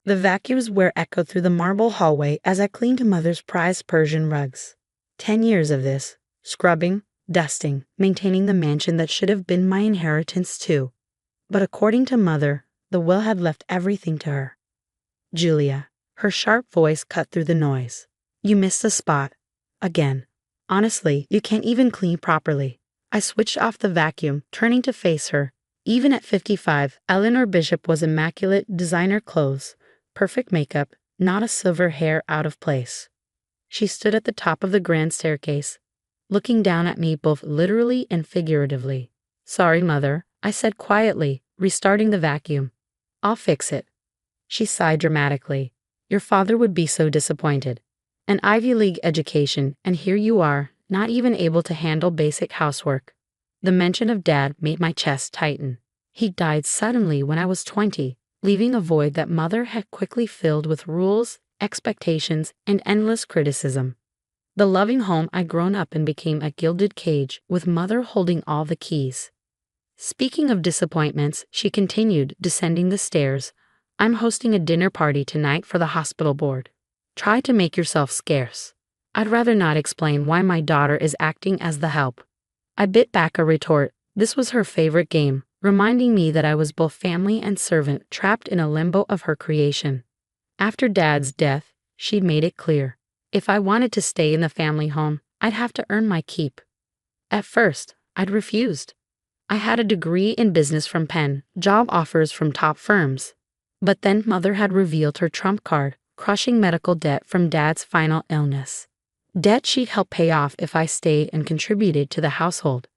The vacuum's whir echoed through the marble hallway as I cleaned Mother's prized Persian rugs. 10 years of this, scrubbing, dusting, maintaining the mansion that should have been my inheritance too. But according to Mother, the will had left everything to her. Julia, her sharp voice cut through the noise. You missed a spot. Again. Honestly, you can't even clean properly. I switched off the vacuum, turning to face her. Even at 55, Eleanor Bishop was immaculate, designer clothes, perfect makeup, not a silver hair out of place. She stood at the top of the grand staircase, looking down at me both literally and figuratively. Sorry, Mother, I said quietly, restarting the vacuum. I'll fix it. She sighed dramatically. Your father would be so disappointed. An Ivy League education, and here you are, not even able to handle basic housework. The mention of Dad made my chest tighten. He died suddenly when I was 20, leaving a void that Mother had quickly filled with rules, expectations, and endless criticism. The loving home I'd grown up in became a gilded cage, with Mother holding all the keys. Speaking of disappointments, she continued, descending the stairs. I'm hosting a dinner party tonight for the hospital board. Try to make yourself scarce. I'd rather not explain why my daughter is acting as the help. I bit back a retort. This was her favorite game, reminding me that I was both family and servant trapped in a limbo of her creation. After Dad's death, she'd made it clear. If I wanted to stay in the family home, I'd have to earn my keep. At first, I'd refused. I had a degree in business from Penn, job offers from top firms. But then Mother had revealed her trump card, crushing medical debt from Dad's final illness. Debt she'd help pay off if I stayed and contributed to the household.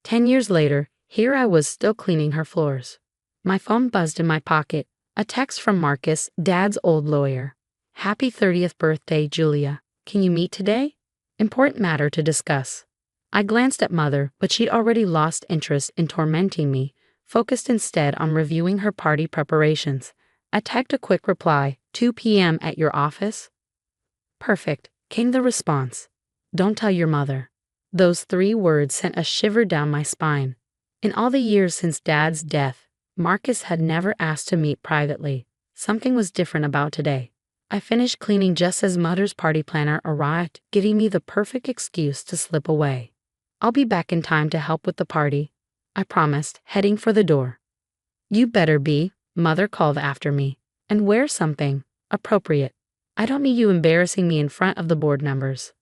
10 years later, here I was still cleaning her floors. My phone buzzed in my pocket, a text from Marcus, Dad's old lawyer. Happy 30th birthday, Julia. Can you meet today? Important matter to discuss. I glanced at Mother, but she'd already lost interest in tormenting me, focused instead on reviewing her party preparations. I typed a quick reply, 2 p.m. at your office? Perfect, came the response. Don't tell your mother. Those 3 words sent a shiver down my spine. In all the years since Dad's death, Marcus had never asked to meet privately. Something was different about today. I finished cleaning just as Mother's party planner arrived, giving me the perfect excuse to slip away. I'll be back in time to help with the party, I promised, heading for the door. You better be, Mother called after me. And wear something appropriate. I don't need you embarrassing me in front of the board members.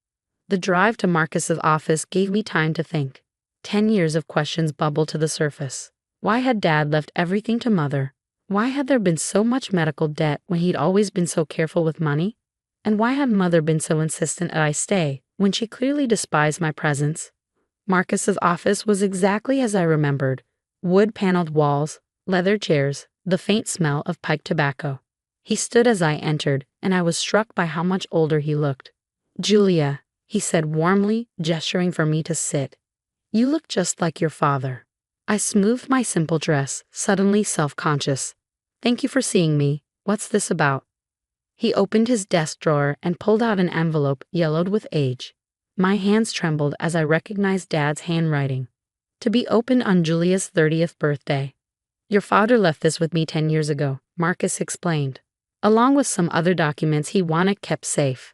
The drive to Marcus's office gave me time to think. 10 years of questions bubbled to the surface. Why had Dad left everything to Mother? Why had there been so much medical debt when he'd always been so careful with money? And why had Mother been so insistent that I stay when she clearly despised my presence? Marcus's office was exactly as I remembered. Wood-paneled walls, leather chairs, the faint smell of pipe tobacco. He stood as I entered, and I was struck by how much older he looked. Julia, he said warmly, gesturing for me to sit. You look just like your father. I smoothed my simple dress, suddenly self-conscious. Thank you for seeing me. What's this about? He opened his desk drawer and pulled out an envelope yellowed with age. My hands trembled as I recognized Dad's handwriting. To be opened on Julia's 30th birthday. Your father left this with me 10 years ago, Marcus explained, along with some other documents he wanted kept safe.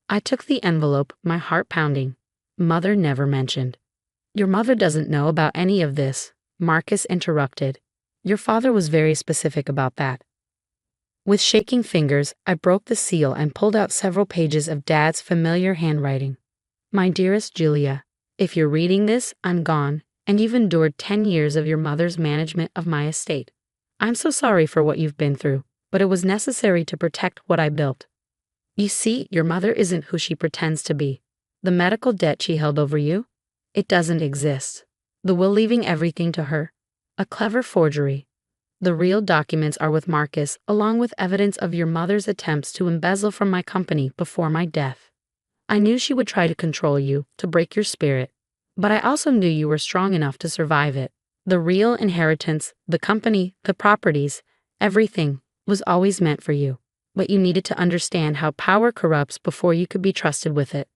I took the envelope, my heart pounding. Mother never mentioned. Your mother doesn't know about any of this, Marcus interrupted. Your father was very specific about that. With shaking fingers, I broke the seal and pulled out several pages of Dad's familiar handwriting. My dearest Julia, if you're reading this, I'm gone, and you've endured 10 years of your mother's management of my estate. I'm so sorry for what you've been through, but it was necessary to protect what I built. You see, your mother isn't who she pretends to be. The medical debt she held over you? It doesn't exist. The will leaving everything to her? A clever forgery. The real documents are with Marcus, along with evidence of your mother's attempts to embezzle from my company before my death. I knew she would try to control you, to break your spirit, but I also knew you were strong enough to survive it. The real inheritance, the company, the properties, everything was always meant for you, but you needed to understand how power corrupts before you could be trusted with it.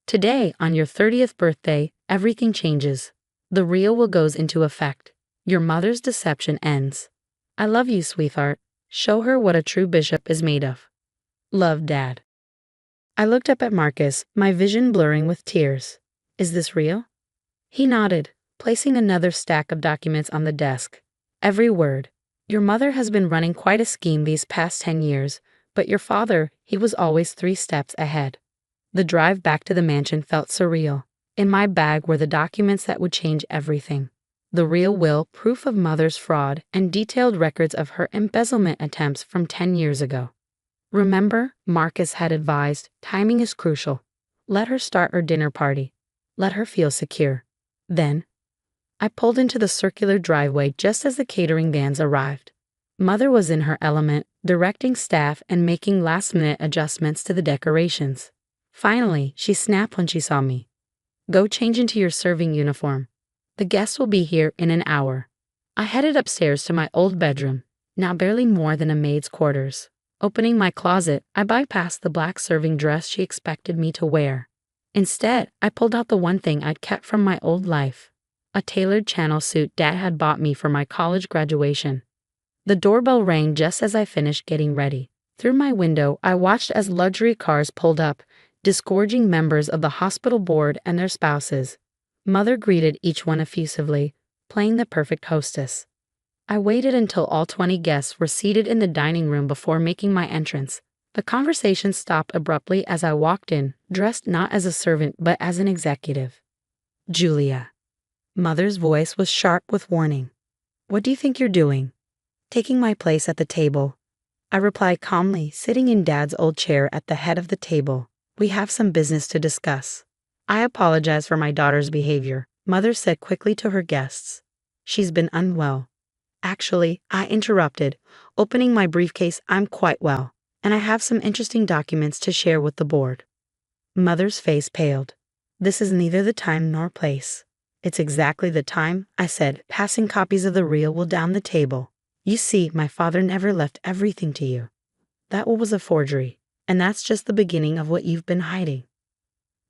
Today, on your 30th birthday, everything changes. The real will goes into effect. Your mother's deception ends. I love you, sweetheart, Show her what a true bishop is made of. Love, Dad. I looked up at Marcus, my vision blurring with tears. Is this real? He nodded, placing another stack of documents on the desk. Every word. Your mother has been running quite a scheme these past 10 years, but your father, he was always 3 steps ahead. The drive back to the mansion felt surreal. In my bag were the documents that would change everything. The real will, proof of mother's fraud, and detailed records of her embezzlement attempts from 10 years ago. Remember, Marcus had advised, timing is crucial. Let her start her dinner party. Let her feel secure. Then, I pulled into the circular driveway just as the catering vans arrived. Mother was in her element, directing staff and making last-minute adjustments to the decorations. Finally, she snapped when she saw me. Go change into your serving uniform. The guests will be here in an hour. I headed upstairs to my old bedroom, now barely more than a maid's quarters. Opening my closet, I bypassed the black serving dress she expected me to wear. Instead, I pulled out the one thing I'd kept from my old life, a tailored Channel suit Dad had bought me for my college graduation. The doorbell rang just as I finished getting ready. Through my window, I watched as luxury cars pulled up, disgorging members of the hospital board and their spouses. Mother greeted each one effusively, playing the perfect hostess. I waited until all 20 guests were seated in the dining room before making my entrance. The conversation stopped abruptly as I walked in, dressed not as a servant but as an executive. Julia. Mother's voice was sharp with warning. What do you think you're doing? Taking my place at the table. I replied calmly, sitting in Dad's old chair at the head of the table. We have some business to discuss. I apologize for my daughter's behavior, Mother said quickly to her guests. She's been unwell. Actually, I interrupted, opening my briefcase. I'm quite well, and I have some interesting documents to share with the board. Mother's face paled. This is neither the time nor place. It's exactly the time, I said, passing copies of the real will down the table. You see, my father never left everything to you. That was a forgery, and that's just the beginning of what you've been hiding.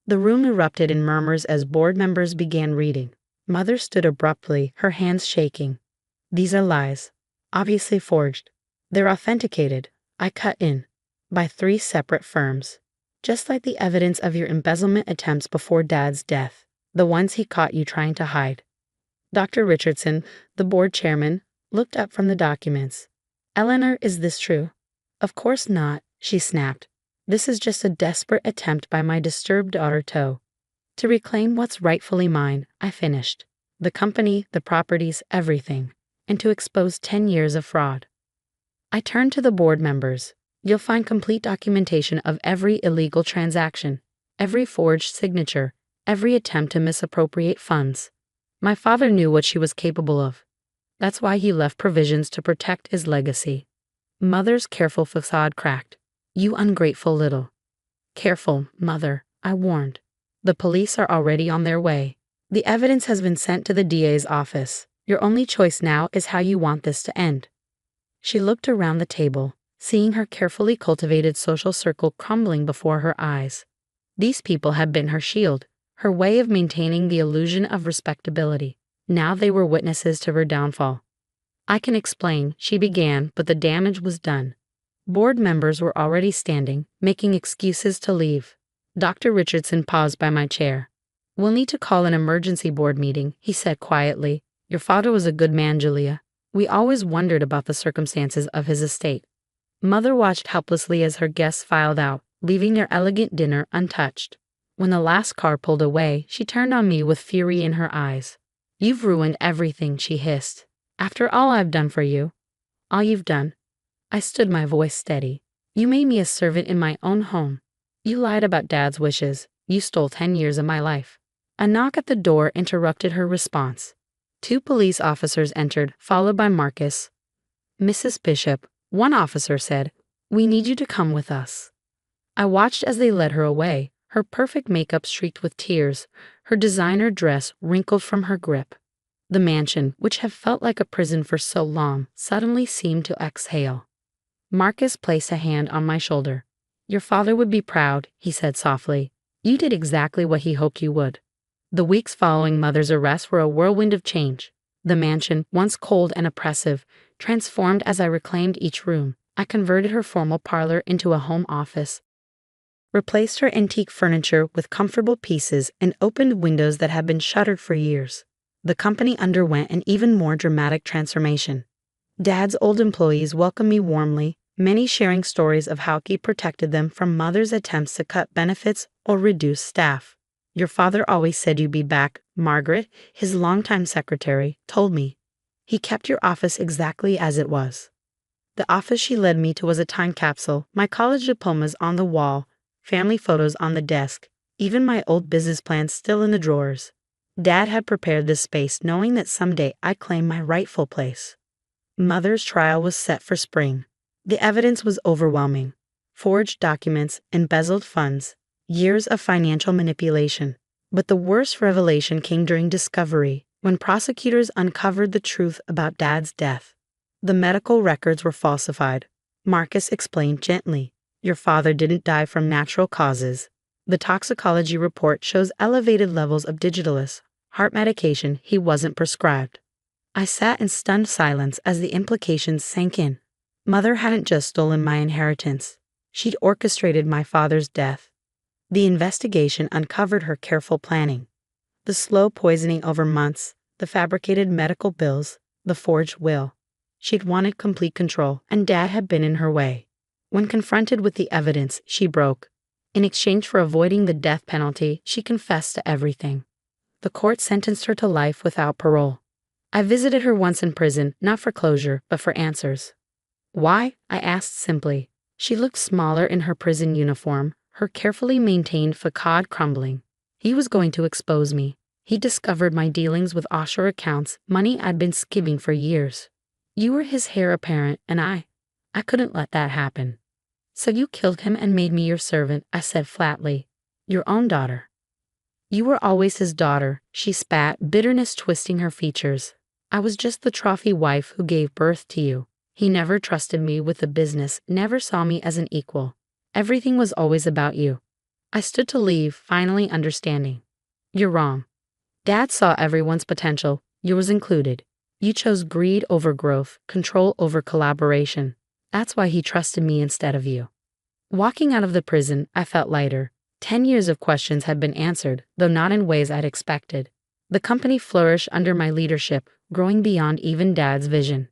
The room erupted in murmurs as board members began reading. Mother stood abruptly, her hands shaking. These are lies, obviously forged. They're authenticated, I cut in, by 3 separate firms. Just like the evidence of your embezzlement attempts before Dad's death, the ones he caught you trying to hide. Dr. Richardson, the board chairman, looked up from the documents. Eleanor, is this true? Of course not, she snapped. This is just a desperate attempt by my disturbed daughter to reclaim what's rightfully mine, I finished. The company, the properties, everything. And to expose 10 years of fraud. I turned to the board members. You'll find complete documentation of every illegal transaction, every forged signature, every attempt to misappropriate funds. My father knew what she was capable of. That's why he left provisions to protect his legacy. Mother's careful facade cracked. You ungrateful little. Careful, Mother, I warned. The police are already on their way. The evidence has been sent to the DA's office. Your only choice now is how you want this to end. She looked around the table, seeing her carefully cultivated social circle crumbling before her eyes. These people had been her shield, her way of maintaining the illusion of respectability. Now they were witnesses to her downfall. I can explain, she began, but the damage was done. Board members were already standing, making excuses to leave. Dr. Richardson paused by my chair. We'll need to call an emergency board meeting, he said quietly. Your father was a good man, Julia. We always wondered about the circumstances of his estate. Mother watched helplessly as her guests filed out, leaving their elegant dinner untouched. When the last car pulled away, she turned on me with fury in her eyes. You've ruined everything, she hissed. After all I've done for you. All you've done. I stood, my voice steady. You made me a servant in my own home. You lied about Dad's wishes. You stole 10 years of my life. A knock at the door interrupted her response. 2 police officers entered, followed by Marcus. Mrs. Bishop, one officer said, we need you to come with us. I watched as they led her away, her perfect makeup streaked with tears, her designer dress wrinkled from her grip. The mansion, which had felt like a prison for so long, suddenly seemed to exhale. Marcus placed a hand on my shoulder. Your father would be proud, he said softly. You did exactly what he hoped you would. The weeks following Mother's arrest were a whirlwind of change. The mansion, once cold and oppressive, transformed as I reclaimed each room. I converted her formal parlor into a home office, replaced her antique furniture with comfortable pieces, and opened windows that had been shuttered for years. The company underwent an even more dramatic transformation. Dad's old employees welcomed me warmly, many sharing stories of how he protected them from Mother's attempts to cut benefits or reduce staff. "Your father always said you'd be back," Margaret, his longtime secretary, told me. "He kept your office exactly as it was." The office she led me to was a time capsule, my college diplomas on the wall, family photos on the desk, even my old business plans still in the drawers. Dad had prepared this space knowing that someday I'd claim my rightful place. Mother's trial was set for spring. The evidence was overwhelming. Forged documents, embezzled funds, years of financial manipulation. But the worst revelation came during discovery, when prosecutors uncovered the truth about Dad's death. The medical records were falsified. Marcus explained gently, "Your father didn't die from natural causes. The toxicology report shows elevated levels of digitalis, heart medication he wasn't prescribed." I sat in stunned silence as the implications sank in. Mother hadn't just stolen my inheritance. She'd orchestrated my father's death. The investigation uncovered her careful planning. The slow poisoning over months, the fabricated medical bills, the forged will. She'd wanted complete control, and Dad had been in her way. When confronted with the evidence, she broke. In exchange for avoiding the death penalty, she confessed to everything. The court sentenced her to life without parole. I visited her once in prison, not for closure, but for answers. "Why?" I asked simply. She looked smaller in her prison uniform, her carefully maintained facade crumbling. "He was going to expose me. He discovered my dealings with offshore accounts, money I'd been skimming for years. You were his heir apparent, and I couldn't let that happen. So you killed him and made me your servant," I said flatly. "Your own daughter." "You were always his daughter," she spat, bitterness twisting her features. "I was just the trophy wife who gave birth to you. He never trusted me with the business, never saw me as an equal. Everything was always about you." I stood to leave, finally understanding. "You're wrong. Dad saw everyone's potential, yours included. You chose greed over growth, control over collaboration. That's why he trusted me instead of you." Walking out of the prison, I felt lighter. 10 years of questions had been answered, though not in ways I'd expected. The company flourished under my leadership, growing beyond even Dad's vision.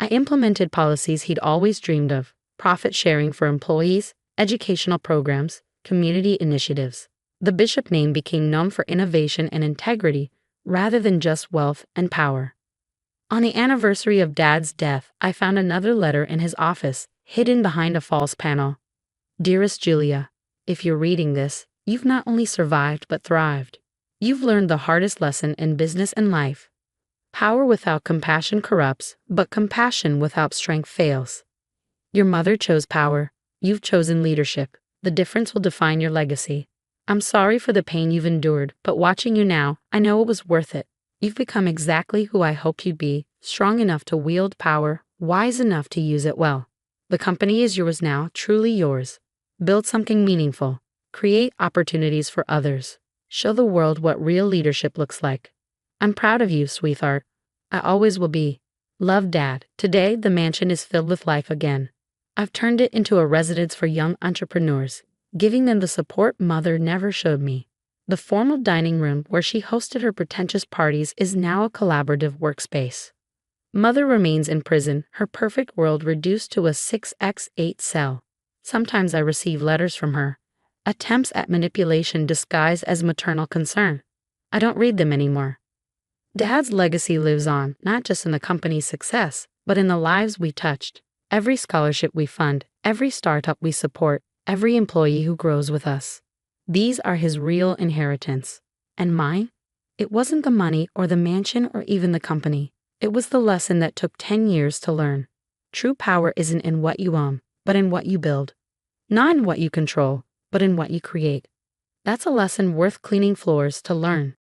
I implemented policies he'd always dreamed of: profit sharing for employees, educational programs, community initiatives. The Bishop name became known for innovation and integrity rather than just wealth and power. On the anniversary of Dad's death, I found another letter in his office, hidden behind a false panel. "Dearest Julia, if you're reading this, you've not only survived but thrived. You've learned the hardest lesson in business and life. Power without compassion corrupts, but compassion without strength fails. Your mother chose power. You've chosen leadership. The difference will define your legacy. I'm sorry for the pain you've endured, but watching you now, I know it was worth it. You've become exactly who I hoped you'd be, strong enough to wield power, wise enough to use it well. The company is yours now, truly yours. Build something meaningful. Create opportunities for others. Show the world what real leadership looks like. I'm proud of you, sweetheart. I always will be. Love, Dad." Today, the mansion is filled with life again. I've turned it into a residence for young entrepreneurs, giving them the support Mother never showed me. The formal dining room where she hosted her pretentious parties is now a collaborative workspace. Mother remains in prison, her perfect world reduced to a 6x8 cell. Sometimes I receive letters from her, attempts at manipulation disguised as maternal concern. I don't read them anymore. Dad's legacy lives on, not just in the company's success, but in the lives we touched. Every scholarship we fund, every startup we support, every employee who grows with us. These are his real inheritance. And mine? It wasn't the money or the mansion or even the company. It was the lesson that took 10 years to learn. True power isn't in what you own, but in what you build. Not in what you control, but in what you create. That's a lesson worth cleaning floors to learn.